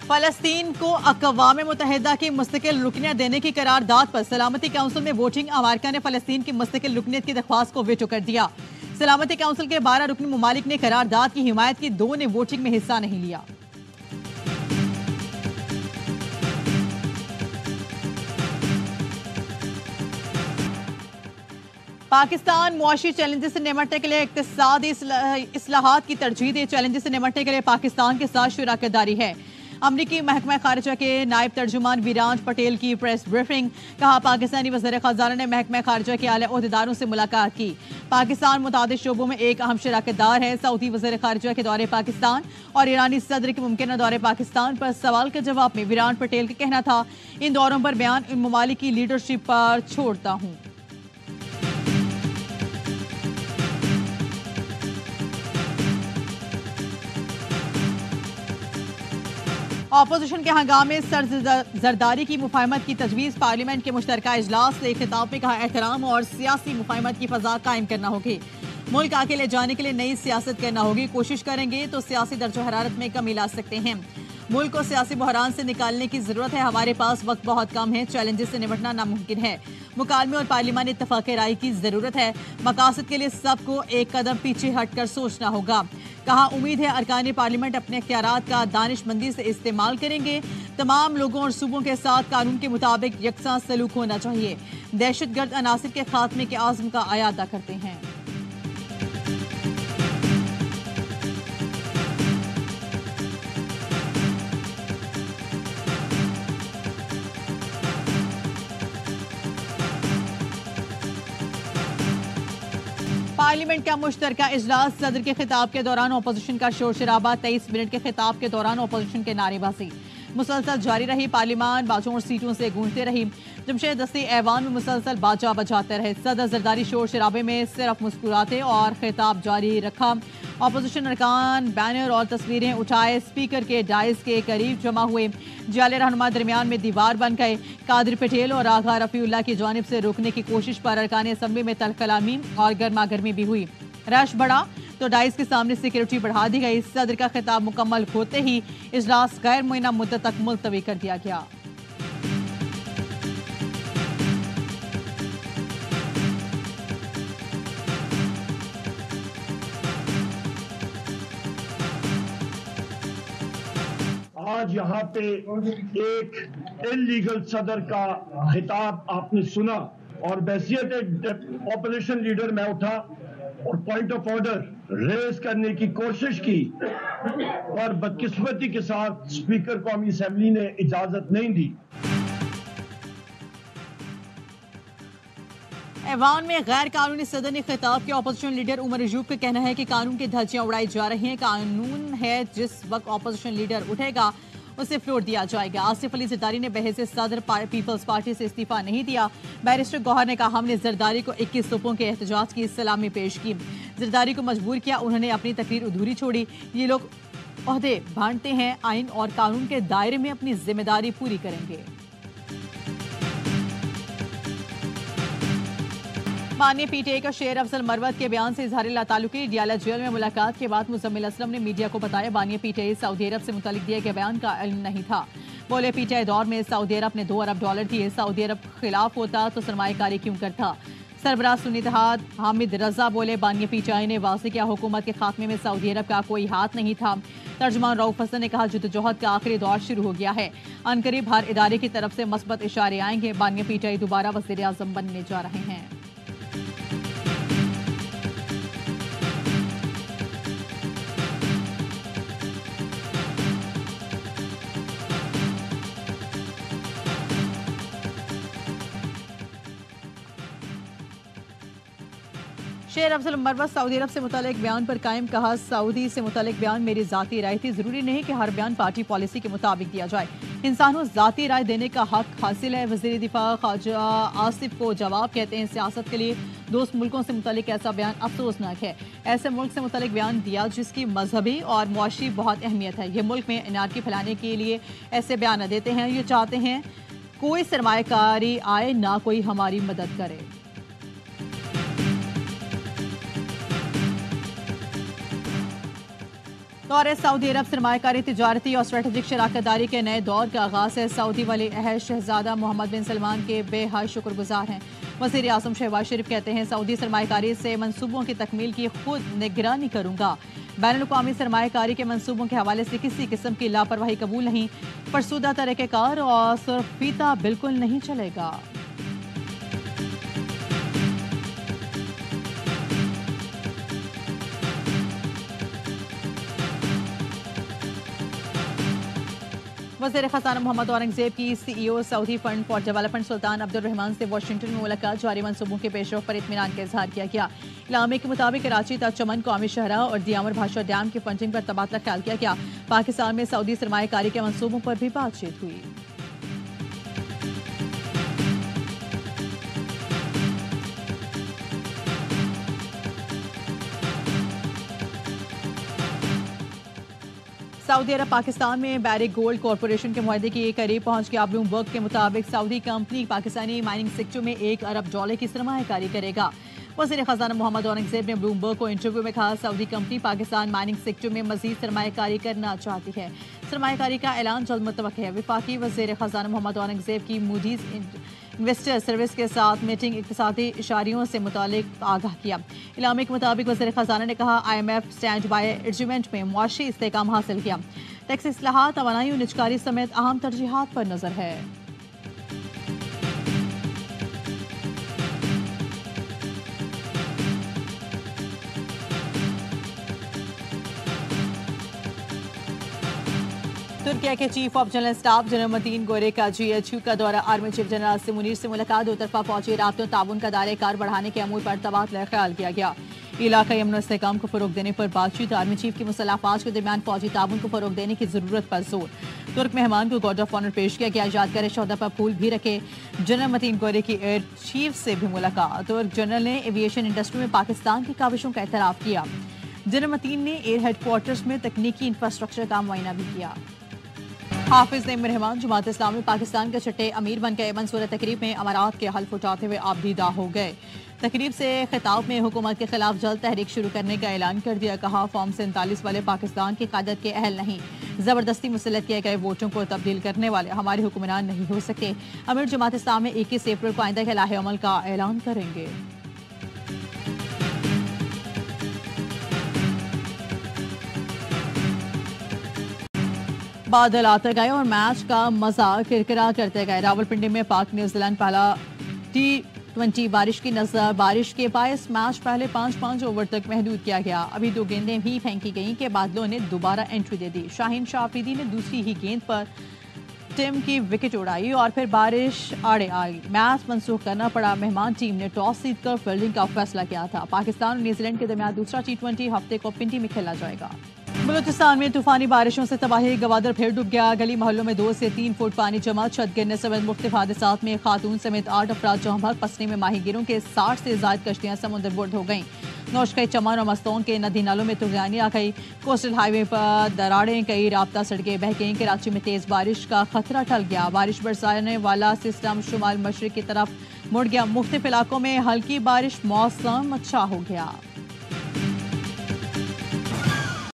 فلسطین کو اقوام متحدہ کی مستقل رکنیت دینے کی قرارداد پر سلامتی کونسل میں ووٹنگ۔ امریکہ نے فلسطین کی مستقل رکنیت کی درخواست کو ویٹو کر دیا۔ سلامتی کونسل کے 12 رکنی ممالک نے قرارداد کی حمایت کی، 2 نے ووٹنگ میں حصہ نہیں لیا۔ پاکستان معاشی چیلنجز سے نمٹنے کے لیے اقتصادی اصلاحات کی ترجیح دے۔ چیلنجز سے نمٹنے کے لیے پاکستان کے ساتھ شراکت داری ہے۔ امریکی محکمہ خارجہ کے نائب ترجمان ویرانت پٹیل کی پریس بریفنگ۔ کہا پاکستانی وزیر خزانہ نے محکمہ خارجہ کے اعلی عہدیداروں سے ملاقات کی۔ پاکستان متعدد شعبوں میں ایک اہم شراکت دار ہے۔ سعودی وزیر خارجہ کے دورے پاکستان اور ایرانی صدر کے ممکنہ دورے پاکستان پر سوال کے جواب میں ویرانت پٹیل کا کہنا تھا، ان دوروں پر بیان ان ممالک کی لیڈرشپ پر چھوڑتا ہوں۔ اپوزیشن کے ہنگامے سر زرداری کی مفاہمت کی تجویز۔ پارلیمنٹ کے مشترکہ اجلاس سے خطاب میں کہا احترام اور سیاسی مفاہمت کی فضا قائم کرنا ہوگی۔ ملک آگے لے جانے کے لیے نئی سیاست کرنا ہوگی۔ کوشش کریں گے تو سیاسی درجہ حرارت میں کمی لا سکتے ہیں۔ ملک کو سیاسی بحران سے نکالنے کی ضرورت ہے۔ ہمارے پاس وقت بہت کم ہے۔ چیلنجز سے نمٹنا ناممکن ہے۔ مکالمے اور پارلیمانی اتفاق رائے کی ضرورت ہے۔ مقاصد کے لیے سب کو ایک قدم پیچھے ہٹ کر سوچنا ہوگا۔ کہا امید ہے ارکان پارلیمنٹ اپنے اختیارات کا دانش مندی سے استعمال کریں گے۔ تمام لوگوں اور صوبوں کے ساتھ قانون کے مطابق یکساں سلوک ہونا چاہیے۔ دہشت گرد عناصر کے خاتمے کے عزم کا اعادہ کرتے ہیں۔ پارلیمنٹ کا مشترکہ اجلاس، صدر کے خطاب کے دوران اپوزیشن کا شور شرابہ۔ 23 منٹ کے خطاب کے دوران اپوزیشن کے نعرے بازی مسلسل جاری رہی۔ پارلیمان باجوڑ سیٹوں سے گونجتے رہی۔ جمشید دستی ایوان میں مسلسل باجا بجاتے رہے۔ صدر زرداری شور شرابے میں صرف مسکراتے اور خطاب جاری رکھا۔ اپوزیشن ارکان بینر اور تصویریں اٹھائے اسپیکر کے ڈائز کے قریب جمع ہوئے۔ جعلی رہنما درمیان میں دیوار بن گئے۔ قادر پٹیل اور آغا رفیع اللہ کی جانب سے روکنے کی کوشش پر ارکان اسمبلی میں تلخ کلامی اور گرما گرمی بھی ہوئی۔ رش بڑھا تو ڈائز کے سامنے سیکیورٹی بڑھا دی گئی۔ صدر کا خطاب مکمل ہوتے ہی اجلاس غیر معینہ مدت تک ملتوی کر دیا گیا۔ آج یہاں پہ ایک انلیگل صدر کا خطاب آپ نے سنا اور بحیثیت اپوزیشن لیڈر میں اٹھا اور پوائنٹ آف آرڈر ریز کرنے کی کوشش کی اور بدقسمتی کے ساتھ اسپیکر قومی اسمبلی نے اجازت نہیں دی۔ ایوان میں غیر قانونی صدر نے خطاب کیا۔ اپوزیشن لیڈر عمر ایوب کا کہنا ہے کہ قانون کی دھجیاں اڑائی جا رہی ہیں۔ قانون ہے، جس وقت اپوزیشن لیڈر اٹھے گا اسے فلور دیا جائے گا۔ آصف علی زرداری نے بحیثیت صدر پیپلز پارٹی سے استعفیٰ نہیں دیا۔ بیرسٹر گوہر نے کہا ہم نے زرداری کو 21 صوبوں کے احتجاج کی سلامی پیش کی، زرداری کو مجبور کیا، انہوں نے اپنی تقریر ادھوری چھوڑی۔ یہ لوگ عہدے بانٹتے ہیں، آئین اور قانون کے دائرے میں اپنی ذمہ داری پوری کریں گے۔ بانیہ پی ٹی آئی کا شیر افضل مروت کے بیان سے اظہار لاتعلقی۔ ڈیالہ جیل میں ملاقات کے بعد مزمل اسلم نے میڈیا کو بتایا بانیہ پی ٹی آئی سعودی عرب سے متعلق دیے گئے بیان کا علم نہیں تھا۔ بولے پی ٹی آئی دور میں سعودی عرب نے $2 ارب دیے، سعودی عرب خلاف ہوتا تو سرمایہ کاری کیوں کرتا۔ سربراہ سنی اتحاد حامد رضا بولے بانیہ پی ٹی آئی نے واضح کیا حکومت کے خاتمے میں سعودی عرب کا کوئی ہاتھ نہیں تھا۔ ترجمان رؤف حسن نے کہا جدوجہد کا آخری دور شروع ہو گیا ہے، عنقریب ہر ادارے کی طرف سے مثبت اشارے آئیں گے۔ بانیہ پی ٹی آئی دوبارہ وزیر اعظم بننے جا رہے ہیں۔ شیر افضل مروت سعودی عرب سے متعلق بیان پر قائم، کہا سعودی سے متعلق بیان میری ذاتی رائے تھی، ضروری نہیں کہ ہر بیان پارٹی پالیسی کے مطابق دیا جائے، انسانوں ذاتی رائے دینے کا حق حاصل ہے۔ وزیر دفاع خواجہ آصف کو جواب کہتے ہیں سیاست کے لیے دوست ملکوں سے متعلق ایسا بیان افسوسناک ہے، ایسے ملک سے متعلق بیان دیا جس کی مذہبی اور معاشی بہت اہمیت ہے، یہ ملک میں انارکی پھیلانے کے لیے ایسے بیان دیتے ہیں، یہ چاہتے ہیں کوئی سرمایہ کاری آئے نہ کوئی ہماری مدد کرے۔ دور سعودی عرب سرمایہ کاری تجارتی اور اسٹریٹجک شراکت داری کے نئے دور کا آغاز ہے۔ سعودی ولی عہد شہزادہ محمد بن سلمان کے بے حد شکر گزار ہیں۔ وزیر اعظم شہباز شریف کہتے ہیں سعودی سرمایہ کاری سے منصوبوں کی تکمیل کی خود نگرانی کروں گا۔ بین الاقوامی سرمایہ کاری کے منصوبوں کے حوالے سے کسی قسم کی لاپرواہی قبول نہیں، فرسودہ طریقہ کار اور سرخ پیتا بالکل نہیں چلے گا۔ وزیر خزانہ محمد اورنگزیب کی سی ای او سعودی فنڈ فار ڈیولپمنٹ سلطان عبد الرحمان سے واشنگٹن میں ملاقات، جاری منصوبوں کے پیش رفت پر اطمینان کا اظہار کیا گیا۔ اعلامیے کے مطابق کراچی تا چمن قومی شاہراہ اور دیامر بھاشا ڈیم کی فنڈنگ پر تبادلہ خیال کیا گیا۔ پاکستان میں سعودی سرمایہ کاری کے منصوبوں پر بھی بات چیت ہوئی۔ سعودی عرب پاکستان میں بیرک گولڈ کارپوریشن کے معاہدے کے قریب پہنچ گیا۔ بلومبرگ کے مطابق سعودی کمپنی پاکستانی مائننگ سیکٹر میں $1 ارب کی سرمایہ کاری کرے گا۔ وزیر خزانہ محمد اورنگزیب نے بلومبرگ کو انٹرویو میں کہا سعودی کمپنی پاکستان مائننگ سیکٹر میں مزید سرمایہ کاری کرنا چاہتی ہے۔ سرمایہ کاری کا اعلان جلد متوقع ہے۔ وفاقی وزیر خزانہ محمد اورنگزیب کی موڈیز انویسٹر سروس کے ساتھ میٹنگ اقتصادی اشاریوں سے متعلق آگاہ کیا۔ اعلامیے کے مطابق وزیر خزانہ نے کہا IMF اسٹینڈ بائی ایگریمنٹ میں معاشی استحکام حاصل کیا۔ ٹیکس اصلاحات، توانائی و نجکاری سمیت اہم ترجیحات پر نظر ہے۔ ترکیہ کے chief of general staff general Metin گورے کا GHQ کا دورہ، army chief general Asim Munir سے ملاقات، دو طرفہ فوجی رابطوں تعاون کا دائرہ کار بڑھانے کے امور پر تبادلہ خیال کیا گیا۔ علاقائی امن و استحکام کو فروغ دینے پر بات چیت، آرمی چیف کی مسلح افواج کے درمیان فوجی تعاون کو فروغ دینے کی ضرورت پر زور۔ ترک مہمان کو گارڈ آف آنر پیش کیا گیا، یادگار شہدا پر پھول بھی رکھے۔ جنرل متین گورے کی ایئر چیف سے بھی ملاقات، ترک جنرل نے ایویشن انڈسٹری میں پاکستان کی کاوشوں کا اعتراف کیا۔ جنرل متین نے ایئر ہیڈ کوارٹرز میں تکنیکی انفراسٹرکچر کا معائنہ بھی کیا۔ حافظ نعیم الرحمان جماعت اسلامی پاکستان کے چھٹے امیر بن گئے، منصورہ تقریب میں امارات کے حلف اٹھاتے ہوئے آپ دیدہ ہو گئے۔ تقریب سے خطاب میں حکومت کے خلاف جلد تحریک شروع کرنے کا اعلان کر دیا، کہا فارم 47 والے پاکستان کی قیادت کے اہل نہیں، زبردستی مسلط کیے گئے ووٹوں کو تبدیل کرنے والے ہمارے حکمران نہیں ہو سکتے۔ امیر جماعت اسلامی 21 اپریل کو آئندہ کے لاہ عمل کا اعلان کریں گے۔ بادل آتے گئے اور میچ کا مزہ کرکرا کرتے گئے۔ راولپنڈی میں پاک نیوزی لینڈ پہلا T20 بارش کی نظر، بارش کے باعث میچ پہلے 5 اوور تک محدود کیا گیا۔ ابھی 2 گیندیں بھی پھینکی گئیں کہ بادلوں نے دوبارہ انٹری دے دی۔ شاہین شاہ آفریدی نے دوسری ہی گیند پر ٹیم کی وکٹ اڑائی اور پھر بارش آڑے آئی، میچ منسوخ کرنا پڑا۔ مہمان ٹیم نے ٹاس جیت کر فیلڈنگ کا فیصلہ کیا تھا۔ پاکستان اور نیوزی لینڈ کے درمیان دوسرا T20 ہفتے کو پنڈی میں کھیلا جائے گا۔ بلوچستان میں طوفانی بارشوں سے تباہی، گوادر پھر ڈوب گیا، گلی محلوں میں 2 سے 3 فٹ پانی جمع، چھت گرنے سمیت مختلف حادثات میں خاتون سمیت 8 افراد جاں بحق۔ پسنے میں ماہی گیروں کے 60 سے زائد کشتیاں سمندر برد ہو گئیں۔ نوشخی، چمن اور مستون کے ندی نالوں میں طغیانی آ گئی۔ کوسٹل ہائی وے پر دراڑیں، کئی رابطہ سڑکیں بہہ گئیں۔ کراچی میں تیز بارش کا خطرہ ٹل گیا، بارش برسانے والا سسٹم شمال مشرق کی طرف مڑ گیا، مختلف علاقوں میں ہلکی بارش، موسم اچھا ہو گیا۔